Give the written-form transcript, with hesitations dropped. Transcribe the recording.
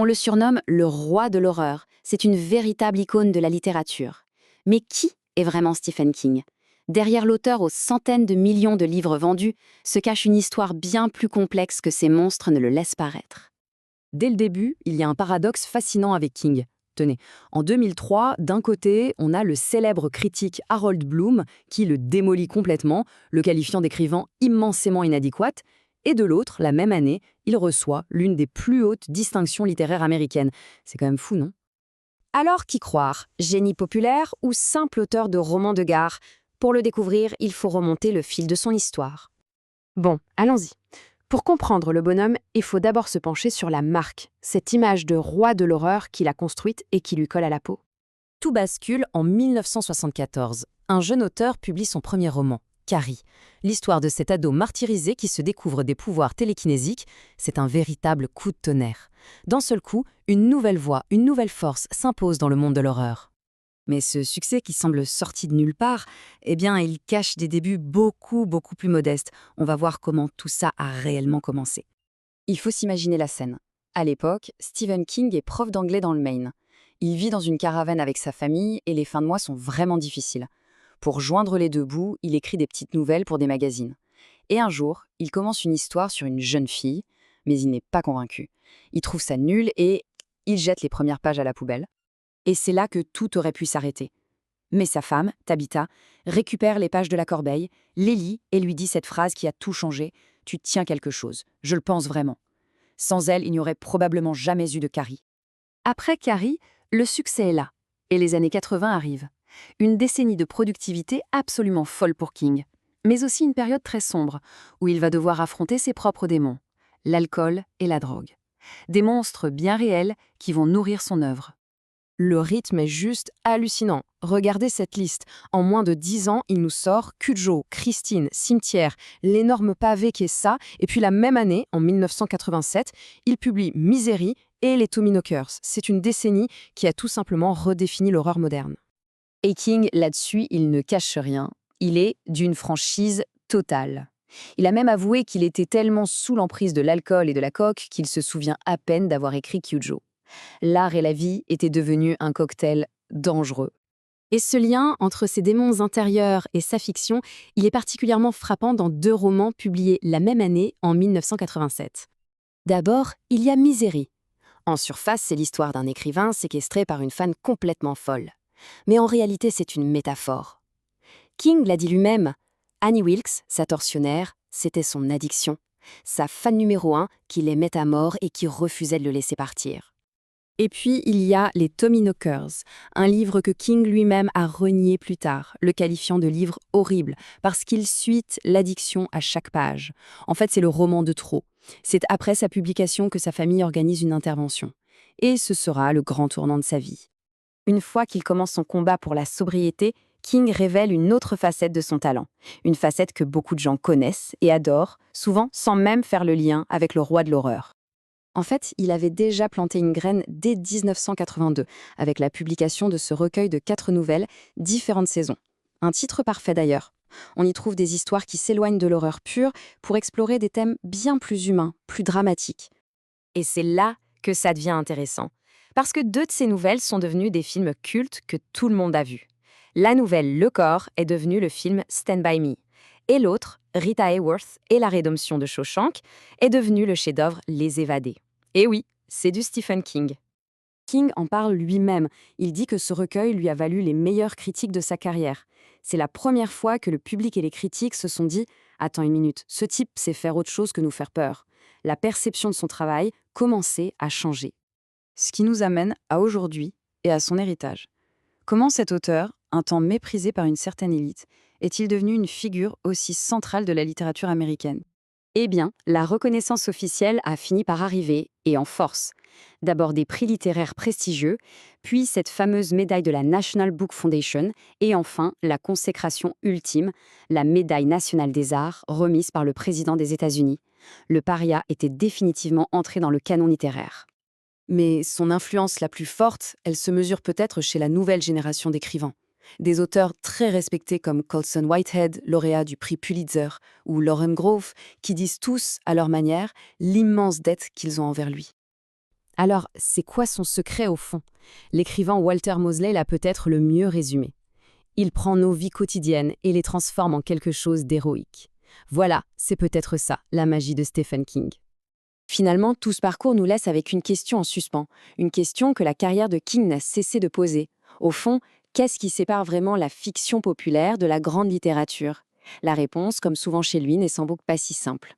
On le surnomme le roi de l'horreur. C'est une véritable icône de la littérature. Mais qui est vraiment Stephen King? Derrière l'auteur aux centaines de millions de livres vendus se cache une histoire bien plus complexe que ces monstres ne le laissent paraître. Dès le début, il y a un paradoxe fascinant avec King. Tenez, en 2003, d'un côté, on a le célèbre critique Harold Bloom qui le démolit complètement, le qualifiant d'écrivain immensément inadéquat, et de l'autre, la même année, il reçoit l'une des plus hautes distinctions littéraires américaines. C'est quand même fou, non? Alors qui croire? Génie populaire ou simple auteur de romans de gare? Pour le découvrir, il faut remonter le fil de son histoire. Bon, allons-y. Pour comprendre le bonhomme, il faut d'abord se pencher sur la marque, cette image de roi de l'horreur qu'il a construite et qui lui colle à la peau. Tout bascule en 1974. Un jeune auteur publie son premier roman, Carrie. L'histoire de cet ado martyrisé qui se découvre des pouvoirs télékinésiques, c'est un véritable coup de tonnerre. D'un seul coup, une nouvelle voix, une nouvelle force s'impose dans le monde de l'horreur. Mais ce succès qui semble sorti de nulle part, eh bien, il cache des débuts beaucoup plus modestes. On va voir comment tout ça a réellement commencé. Il faut s'imaginer la scène. À l'époque, Stephen King est prof d'anglais dans le Maine. Il vit dans une caravane avec sa famille et les fins de mois sont vraiment difficiles. Pour joindre les deux bouts, il écrit des petites nouvelles pour des magazines. Et un jour, il commence une histoire sur une jeune fille, mais il n'est pas convaincu. Il trouve ça nul et il jette les premières pages à la poubelle. Et c'est là que tout aurait pu s'arrêter. Mais sa femme, Tabitha, récupère les pages de la corbeille, les lit et lui dit cette phrase qui a tout changé: « Tu tiens quelque chose, je le pense vraiment ». Sans elle, il n'y aurait probablement jamais eu de Carrie. Après Carrie, le succès est là, et les années 80 arrivent. Une décennie de productivité absolument folle pour King, mais aussi une période très sombre, où il va devoir affronter ses propres démons, l'alcool et la drogue. Des monstres bien réels qui vont nourrir son œuvre. Le rythme est juste hallucinant. Regardez cette liste. En moins de 10 ans, il nous sort Cujo, Christine, Cimetière, l'énorme pavé qu'est ça, et puis la même année, en 1987, il publie Misery et les Tommyknockers. C'est une décennie qui a tout simplement redéfini l'horreur moderne. Et King, là-dessus, il ne cache rien. Il est d'une franchise totale. Il a même avoué qu'il était tellement sous l'emprise de l'alcool et de la coke qu'il se souvient à peine d'avoir écrit Cujo. L'art et la vie étaient devenus un cocktail dangereux. Et ce lien entre ses démons intérieurs et sa fiction, il est particulièrement frappant dans deux romans publiés la même année, en 1987. D'abord, il y a Misery. En surface, c'est l'histoire d'un écrivain séquestré par une fan complètement folle. Mais en réalité, c'est une métaphore. King l'a dit lui-même, Annie Wilkes, sa tortionnaire, c'était son addiction. Sa fan numéro 1 qui l'aimait à mort et qui refusait de le laisser partir. Et puis, il y a les Tommyknockers, un livre que King lui-même a renié plus tard, le qualifiant de livre horrible, parce qu'il suite l'addiction à chaque page. En fait, c'est le roman de trop. C'est après sa publication que sa famille organise une intervention. Et ce sera le grand tournant de sa vie. Une fois qu'il commence son combat pour la sobriété, King révèle une autre facette de son talent. Une facette que beaucoup de gens connaissent et adorent, souvent sans même faire le lien avec le roi de l'horreur. En fait, il avait déjà planté une graine dès 1982, avec la publication de ce recueil de 4 nouvelles, différentes saisons. Un titre parfait d'ailleurs. On y trouve des histoires qui s'éloignent de l'horreur pure pour explorer des thèmes bien plus humains, plus dramatiques. Et c'est là que ça devient intéressant. Parce que 2 de ces nouvelles sont devenues des films cultes que tout le monde a vus. La nouvelle Le Corps est devenue le film Stand By Me. Et l'autre, Rita Hayworth et la rédemption de Shawshank, est devenue le chef-d'œuvre Les Évadés. Et oui, c'est du Stephen King. King en parle lui-même. Il dit que ce recueil lui a valu les meilleures critiques de sa carrière. C'est la première fois que le public et les critiques se sont dit « Attends une minute, ce type sait faire autre chose que nous faire peur ». La perception de son travail commençait à changer. Ce qui nous amène à aujourd'hui et à son héritage. Comment cet auteur, un temps méprisé par une certaine élite, est-il devenu une figure aussi centrale de la littérature américaine? Eh bien, la reconnaissance officielle a fini par arriver, et en force. D'abord des prix littéraires prestigieux, puis cette fameuse médaille de la National Book Foundation, et enfin la consécration ultime, la médaille nationale des arts remise par le président des États-Unis. Le paria était définitivement entré dans le canon littéraire. Mais son influence la plus forte, elle se mesure peut-être chez la nouvelle génération d'écrivains. Des auteurs très respectés comme Colson Whitehead, lauréat du prix Pulitzer, ou Lauren Groff, qui disent tous, à leur manière, l'immense dette qu'ils ont envers lui. Alors, c'est quoi son secret au fond? L'écrivain Walter Mosley l'a peut-être le mieux résumé. Il prend nos vies quotidiennes et les transforme en quelque chose d'héroïque. Voilà, c'est peut-être ça, la magie de Stephen King. Finalement, tout ce parcours nous laisse avec une question en suspens, une question que la carrière de King n'a cessé de poser. Au fond, qu'est-ce qui sépare vraiment la fiction populaire de la grande littérature? La réponse, comme souvent chez lui, n'est sans doute pas si simple.